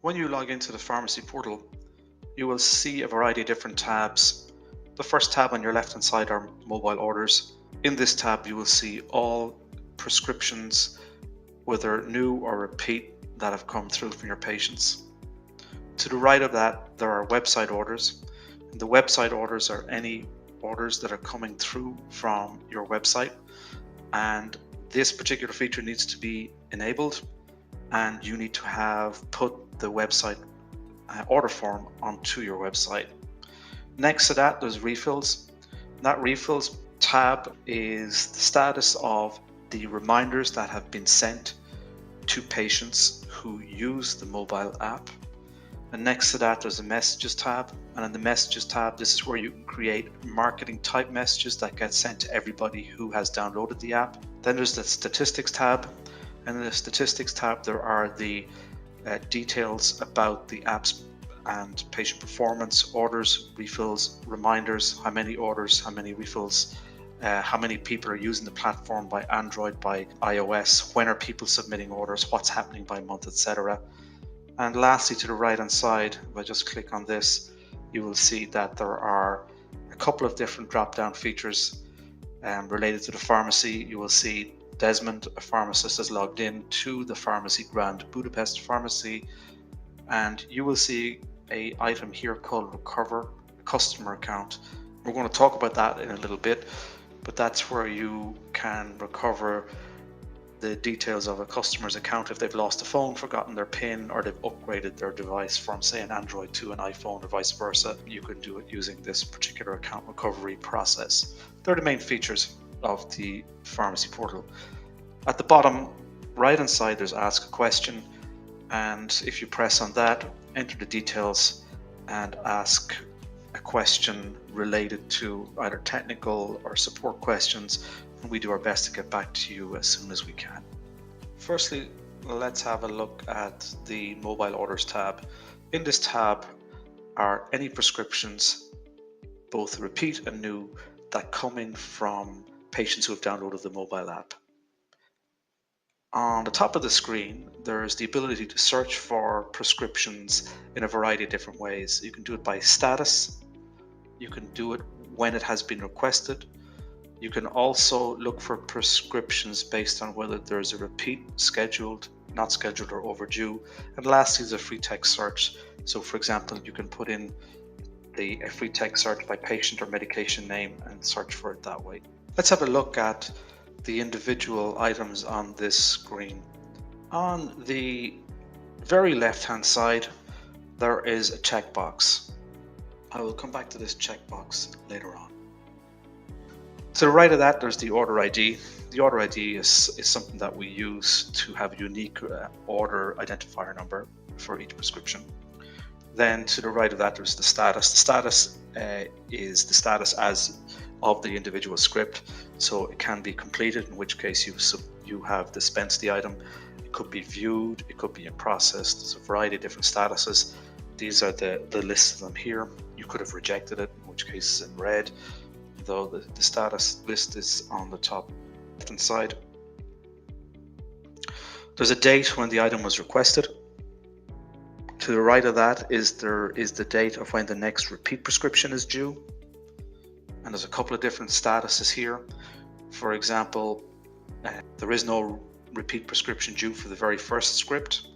When you log into the pharmacy portal, you will see a variety of different tabs. The first tab on your left hand side are mobile orders. In this tab you will see all prescriptions, whether new or repeat, that have come through from your patients. To the right of that there are website orders. And the website orders are any orders that are coming through from your website, and this particular feature needs to be enabled, and you need to have put the website order form onto your website. Next to that there's refills. That refills tab is the status of the reminders that have been sent to patients who use the mobile app. And next to that there's a messages tab, and in the messages tab this is where you can create marketing type messages that get sent to everybody who has downloaded the app. Then there's the statistics tab, and in the statistics tab there are the details about the apps and patient performance, orders, refills, reminders, how many orders, how many refills, how many people are using the platform by Android, by iOS, when are people submitting orders, what's happening by month, etc. And lastly, to the right hand side, if I just click on this, you will see that there are a couple of different drop down features related to the pharmacy. You will see Desmond, a pharmacist, is logged in to the pharmacy Grand Budapest Pharmacy, and you will see a item here called Recover Customer Account. We're going to talk about that in a little bit, but that's where you can recover the details of a customer's account if they've lost a phone, forgotten their PIN, or they've upgraded their device from, say, an Android to an iPhone or vice versa. You can do it using this particular account recovery process. They're the main features of the pharmacy portal. At the bottom right hand side there's Ask a Question, and if you press on that, enter the details and ask a question related to either technical or support questions, and we do our best to get back to you as soon as we can. Firstly, let's have a look at the mobile orders tab. In this tab are any prescriptions, both repeat and new, that come in from patients who have downloaded the mobile app. On the top of the screen, there's the ability to search for prescriptions in a variety of different ways. You can do it by status, you can do it when it has been requested. You can also look for prescriptions based on whether there's a repeat, scheduled, not scheduled, or overdue. And lastly is a free text search. So for example, you can put in a free text search by patient or medication name and search for it that way. Let's have a look at the individual items on this screen. On the very left hand side there is a checkbox. I will come back to this checkbox later on. To the right of that there's the order ID. The order ID is something that we use to have a unique order identifier number for each prescription. Then to the right of that there's the status. The status is the status as of the individual script, so it can be completed, in which case you have dispensed the item. It could be viewed, it could be in process. There's a variety of different statuses. These are the list of them here. You could have rejected it, in which case it's in red, though the status list is on the top left hand side. There's a date when the item was requested. To the right of that is the date of when the next repeat prescription is due. And there's a couple of different statuses here. For example, there is no repeat prescription due for the very first script.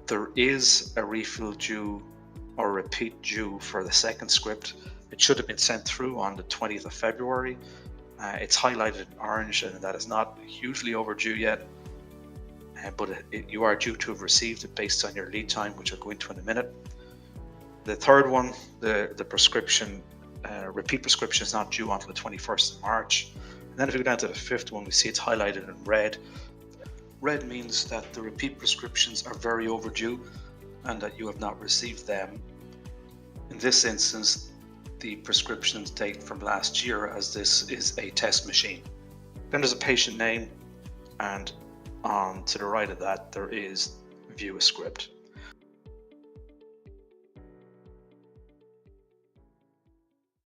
There is a refill due or repeat due for the second script. It should have been sent through on the 20th of February. It's highlighted in orange, and that is not hugely overdue yet, but you are due to have received it based on your lead time, which I'll go into in a minute. The third one, the prescription, repeat prescription, is not due until the 21st of March. And then if we go down to the fifth one, we see it's highlighted in red. Red means that the repeat prescriptions are very overdue and that you have not received them. In this instance, the prescriptions date from last year, as this is a test machine. Then there's a patient name, and on to the right of that there is view a script.